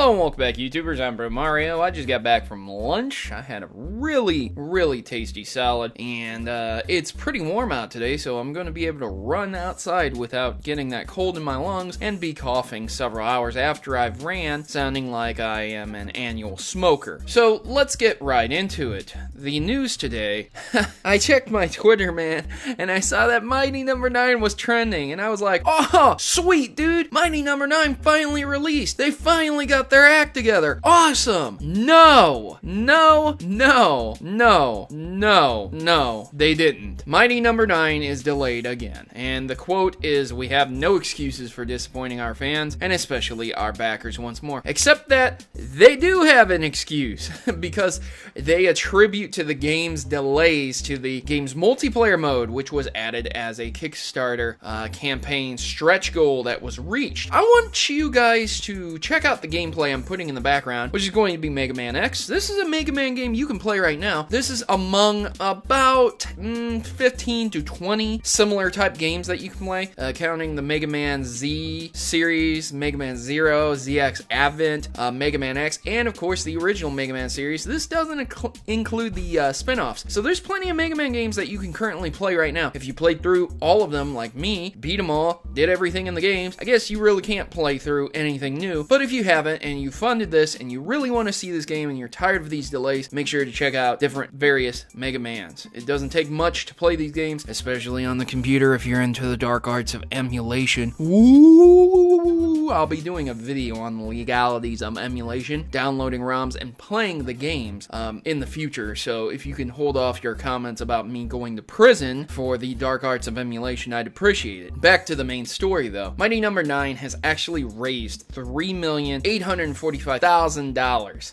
Hello and welcome back, YouTubers. I'm Protomario. I just got back from lunch. I had a really tasty salad, and it's pretty warm out today, so I'm going to be able to run outside without getting that cold in my lungs and be coughing several hours after I've ran, sounding like I am an annual smoker. So let's get right into it. The news today, I checked my Twitter, man, and I saw that Mighty No.9 was trending, and I was like, oh, sweet, dude! Mighty No.9 finally released! They finally got their act together! Awesome! No, they didn't. Mighty No.9 is delayed again, and the quote is, "We have no excuses for disappointing our fans, and especially our backers once more." Except that they do have an excuse, because they attribute to the game's delays to the game's multiplayer mode, which was added as a Kickstarter campaign stretch goal that was reached. I want you guys to check out the gameplay I'm putting in the background, which is going to be Mega Man X. This is a Mega Man game you can play right now. This is among about 15 to 20 similar type games that you can play, counting the Mega Man Z series, Mega Man Zero, ZX Advent, Mega Man X, and of course the original Mega Man series. This doesn't include the spin-offs. So there's plenty of Mega Man games that you can currently play right now. If you played through all of them like me, beat them all, did everything in the games, I guess you really can't play through anything new. But if you haven't and you funded this and you really want to see this game and you're tired of these delays, make sure to check out different various Mega Mans. It doesn't take much to play these games, especially on the computer if you're into the dark arts of emulation. Ooh, I'll be doing a video on the legalities of emulation, downloading ROMs, and playing the games in the future. So if you can hold off your comments about me going to prison for the dark arts of emulation, I'd appreciate it. Back to the main story though. Mighty No.9 has actually raised $3,845,000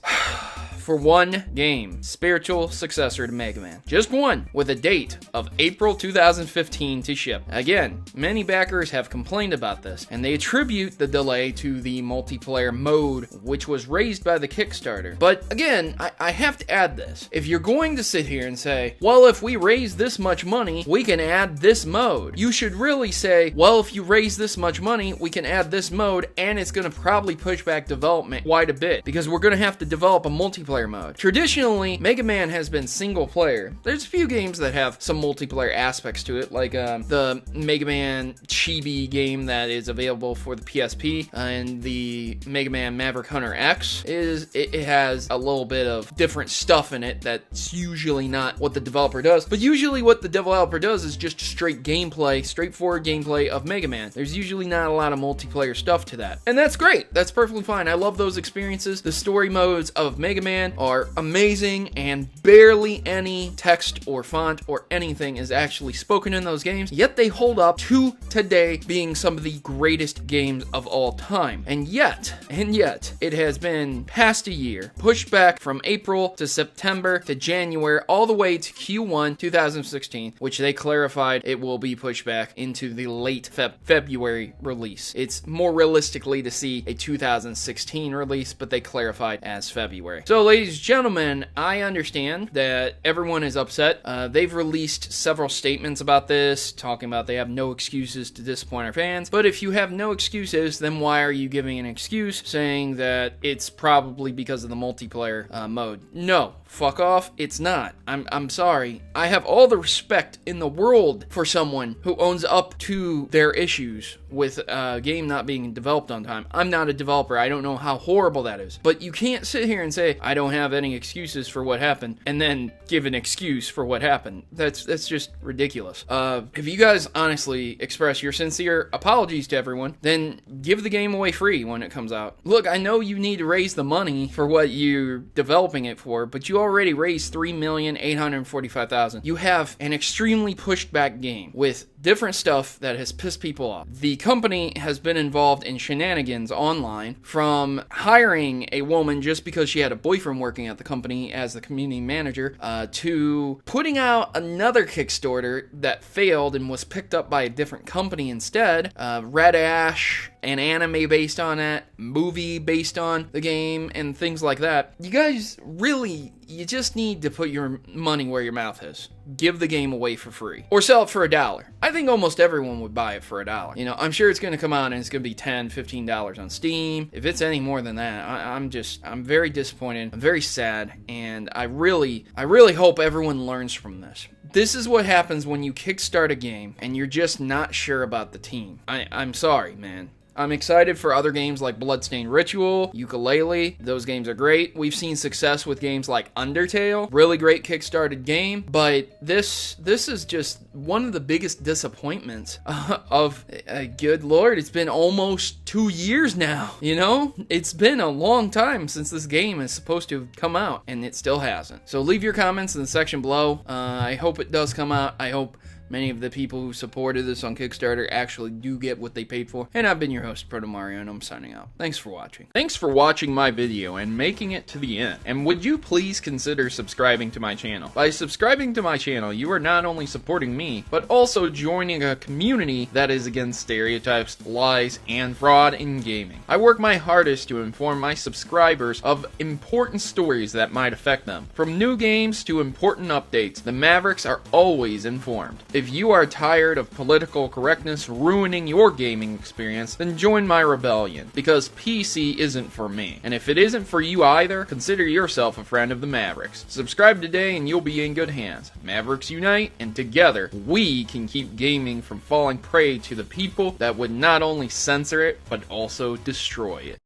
for one game, spiritual successor to Mega Man. Just one, with a date of April 2015 to ship. Again, many backers have complained about this, and they attribute the delay to the multiplayer mode, which was raised by the Kickstarter. But again, I have to add this. If you're going to sit here and say, well, if we raise this much money, we can add this mode, you should really say, well, if you raise this much money, we can add this mode, and it's going to probably push back development quite a bit, because we're going to have to develop a multiplayer mode. Traditionally, Mega Man has been single player. There's a few games that have some multiplayer aspects to it, like the Mega Man Chibi game that is available for the PSP, and the Mega Man Maverick Hunter X. It has a little bit of different stuff in it that's usually not what the developer does, but usually what the developer does is just straight gameplay, straightforward gameplay of Mega Man. There's usually not a lot of multiplayer stuff to that, and that's great. That's perfectly fine. I love those experiences. The story modes of Mega Man are amazing, and barely any text or font or anything is actually spoken in those games, yet they hold up to today being some of the greatest games of all time. And yet, it has been past a year, pushed back from April to September to January, all the way to Q1 2016, which they clarified it will be pushed back into the late February release. It's more realistically to see a 2016 release, but they clarified as February. So, ladies and gentlemen, I understand that everyone is upset. They've released several statements about this, talking about they have no excuses to disappoint our fans. But if you have no excuses, then why are you giving an excuse saying that it's probably because of the multiplayer mode? No, fuck off. It's not. I'm sorry. I have all the respect in the world for someone who owns up to their issues with a game not being developed on time. I'm not a developer. I don't know how horrible that is. But you can't sit here and say, I don't have any excuses for what happened, and then give an excuse for what happened. That's just ridiculous. If you guys honestly express your sincere apologies to everyone, then give the game away free when it comes out. Look, I know you need to raise the money for what you're developing it for, but you already raised $3,845,000. You have an extremely pushed back game with different stuff that has pissed people off. The company has been involved in shenanigans online, from hiring a woman just because she had a boyfriend working at the company as the community manager, to putting out another Kickstarter that failed and was picked up by a different company instead. Red Ash, an anime based on it, movie based on the game, and things like that. You guys really you just need to put your money where your mouth is. Give the game away for free. Or sell it for $1. I think almost everyone would buy it for $1. You know, I'm sure it's going to come out and it's going to be $10, $15 on Steam. If it's any more than that, I'm very disappointed. I'm very sad, and I really hope everyone learns from this. This is what happens when you kickstart a game and you're just not sure about the team. I'm sorry, man. I'm excited for other games like Bloodstained Ritual, Yooka-Laylee. Those games are great. We've seen success with games like Undertale. Really great kickstarted game. But this is just one of the biggest disappointments of, good lord, it's been almost 2 years now. You know? It's been a long time since this game is supposed to come out, and it still hasn't. So leave your comments in the section below. I hope it does come out. I hope many of the people who supported this on Kickstarter actually do get what they paid for. And I've been your host, Protomario, and I'm signing out. Thanks for watching. Thanks for watching my video and making it to the end. And would you please consider subscribing to my channel? By subscribing to my channel, you are not only supporting me, but also joining a community that is against stereotypes, lies, and fraud in gaming. I work my hardest to inform my subscribers of important stories that might affect them. From new games to important updates, the Mavericks are always informed. If you are tired of political correctness ruining your gaming experience, then join my rebellion, because PC isn't for me. And if it isn't for you either, consider yourself a friend of the Mavericks. Subscribe today and you'll be in good hands. Mavericks unite, and together, we can keep gaming from falling prey to the people that would not only censor it, but also destroy it.